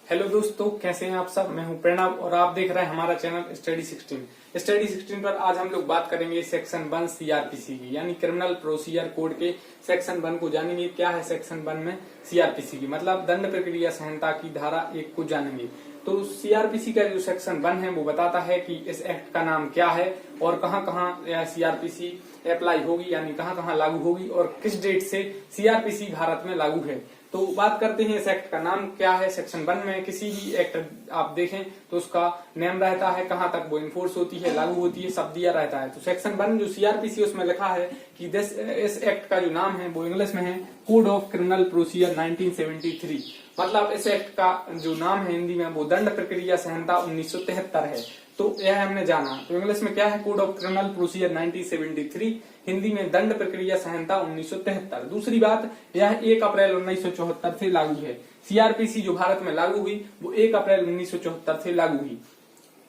Hello दोस्तों, कैसे हैं आप सब। मैं हूं प्रणव और आप देख रहे हैं हमारा चैनल स्टडी 16। स्टडी 16 पर आज हम लोग बात करेंगे सेक्शन 1 सीआरपीसी की, यानी क्रिमिनल प्रोसीजर कोड के सेक्शन 1 को जानेंगे। क्या है सेक्शन 1 में सीआरपीसी की, मतलब दंड प्रक्रिया संहिता की धारा 1 को जानेंगे। तो सीआरपीसी का जो सेक्शन 1 है वो बताता है कि इस एक्ट का नाम क्या है और कहां सीआरपीसी अप्लाई होगी, यानी कहां लागू होगी और किस डेट से सीआरपीसी भारत में लागू है। तो बात करते हैं इस एक्ट का नाम क्या है। सेक्शन 1 में किसी भी एक्ट आप देखें तो उसका नेम रहता है, कहां तक वो इन्फोर्स होती है, लागू होती है, सब दिया रहता है। तो सेक्शन 1 जो सीआरपीसी उसमें लिखा है कि इस एक्ट का जो नाम है वो इंग्लिश में है कोड ऑफ क्रिमिनल प्रोसीजर 1973। मतलब इस एक्ट का जो नाम है हिंदी में वो दंड प्रक्रिया संहिता 1973 है। तो यह हमने जाना। तो इंग्लिश में क्या है, code of criminal procedure 1973, Hindi में दंड प्रक्रिया संहिता 1973। दूसरी बात, यह 1 अप्रैल 1974 से लागू है। सीआरपीसी जो भारत में लागू हुई वो 1 अप्रैल 1974 से लागू हुई।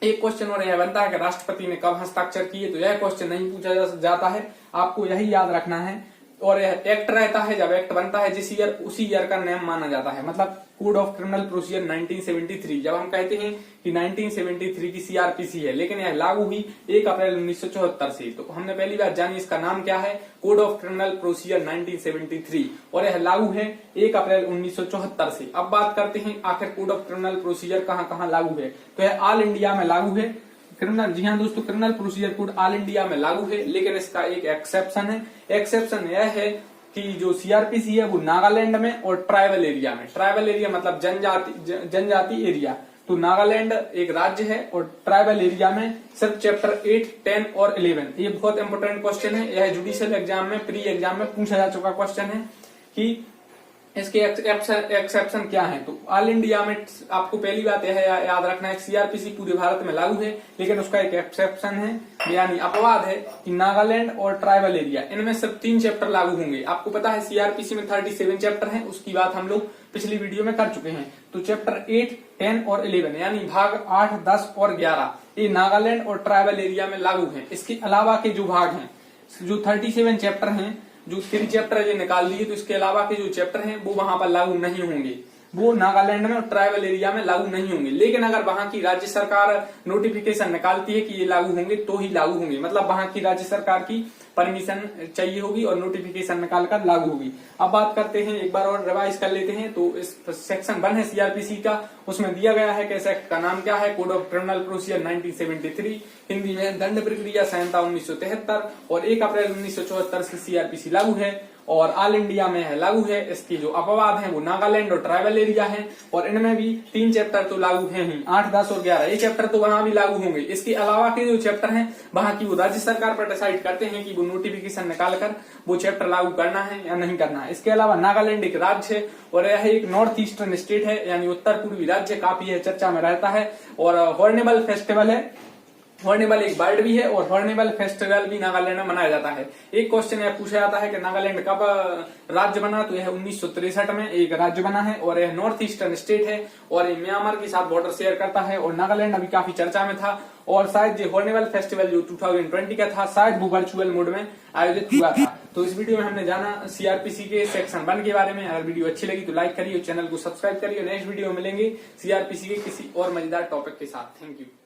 एक क्वेश्चन और यह बनता है कि राष्ट्रपति ने कब हस्ताक्षर किए, तो यह क्वेश्चन नहीं पूछा जाता है, आपको यही याद रखना है। और यह एक्ट रहता है, जब एक्ट बनता है जिस ईयर उसी ईयर का नेम माना जाता है। मतलब कोड ऑफ क्रिमिनल प्रोसीजर 1973, जब हम कहते हैं कि 1973 की सीआरपीसी है, लेकिन यह लागू हुई 1 अप्रैल 1974 से। तो हमने पहली बार जानी इसका नाम क्या है, कोड ऑफ क्रिमिनल प्रोसीजर 1973, और यह लागू है 1 अप्रैल 1974 से। अब बात करते हैं आखिर कोड ऑफ क्रिमिनल प्रोसीजर कहां लागू है। तो यह ऑल इंडिया में लागू है। क्रिमिनल, जी हाँ दोस्तों, criminal procedure code all India में लागू है, लेकिन इसका एक एक्सेप्शन है। एक्सेप्शन यह है कि जो सीआरपीसी है वो नागालैंड में और ट्राइबल एरिया में, ट्राइबल एरिया मतलब जनजाति एरिया, तो नागालैंड एक राज्य है और ट्राइबल एरिया में सिर्फ चैप्टर 8, 10 और 11। ये बहुत इंपोर्टेंट क्वेश्चन है, यह जुडिशियल एग्जाम में, प्री एग्जाम में पूछा जा चुका क्वेश्चन है कि इसके एक्सेप्शन क्या है। तो ऑल इंडिया में आपको पहली बात यह याद रखना है, सीआरपीसी पूरे भारत में लागू है, लेकिन उसका एक एक्सेप्शन है, यानी अपवाद है कि नागालैंड और ट्राइबल एरिया, इनमें सिर्फ 3 चैप्टर लागू होंगे। आपको पता है सीआरपीसी में 37 चैप्टर हैं, उसकी बात हम लोग पिछली वीडियो में कर चुके हैं। तो चैप्टर 8, 10 और 11 यानी भाग 8, 10 और 11 ये नागालैंड और ट्राइबल एरिया में लागू है। इसके अलावा के जो भाग हैं, जो 37 चैप्टर हैं, जो 3 चैप्टर ये निकाल दिए, तो इसके अलावा के जो चैप्टर हैं वो वहां पर लागू नहीं होंगे, वो नागालैंड में और ट्राइबल एरिया में लागू नहीं होंगे। लेकिन अगर वहां की राज्य सरकार नोटिफिकेशन निकालती है कि ये लागू होंगे तो ही लागू होंगे, मतलब वहां की राज्य सरकार की परमिशन चाहिए होगी और नोटिफिकेशन निकालकर लागू होगी। अब बात करते हैं, एक बार और रिवाइज कर लेते हैं। तो इस सेक्शन 1 है सीआरपीसी का, उसमें दिया गया है कि इस एक्ट का नाम क्या है, code of criminal procedure 1973, Hindi में दंड प्रक्रिया संहिता 1973, और 1 अप्रैल 1974 से सीआरपीसी लागू है और ऑल इंडिया में है लागू है। इसकी जो अपवाद है वो नागालैंड और ट्राइबल एरिया है, और इनमें भी 3 चैप्टर तो लागू हैं ही, 8, 10 और 11 ये चैप्टर तो वहां भी लागू होंगे। इसके अलावा के जो चैप्टर हैं वहां की वो राज्य सरकार पर डिसाइड करते हैं कि वो नोटिफिकेशन निकालकर वो चैप्टर लागू करना है या नहीं करना है। इसके अलावा नागालैंड एक राज्य है और यह एक नॉर्थ ईस्टर्न स्टेट है, यानी उत्तर पूर्वी राज्य, काफी है चर्चा में रहता है। और हॉर्नेबल फेस्टिवल है, हॉर्नेबल एक बर्ड भी है, और हॉर्नेबल फेस्टिवल भी नागालैंड में मनाया जाता है। एक क्वेश्चन यह पूछा जाता है कि नागालैंड कब राज्य बना, तो यह 1963 में एक राज्य बना है, और यह नॉर्थ ईस्टर्न स्टेट है और ये म्यांमार के साथ बॉर्डर शेयर करता है। और नागालैंड अभी काफी चर्चा में था, और शायद ये हॉर्नेबल फेस्टिवल जो 2020 का था, शायद वो वर्चुअल मोड में आयोजित हुआ था। तो इस वीडियो में हमने जाना सीआरपीसी के सेक्शन 1 के बारे में। अगर वीडियो अच्छी लगी तो लाइक करिए, चैनल को सब्सक्राइब करिए। नेक्स्ट वीडियो में मिलेंगे सीआरपीसी के किसी और मजेदार टॉपिक के साथ। Thank you.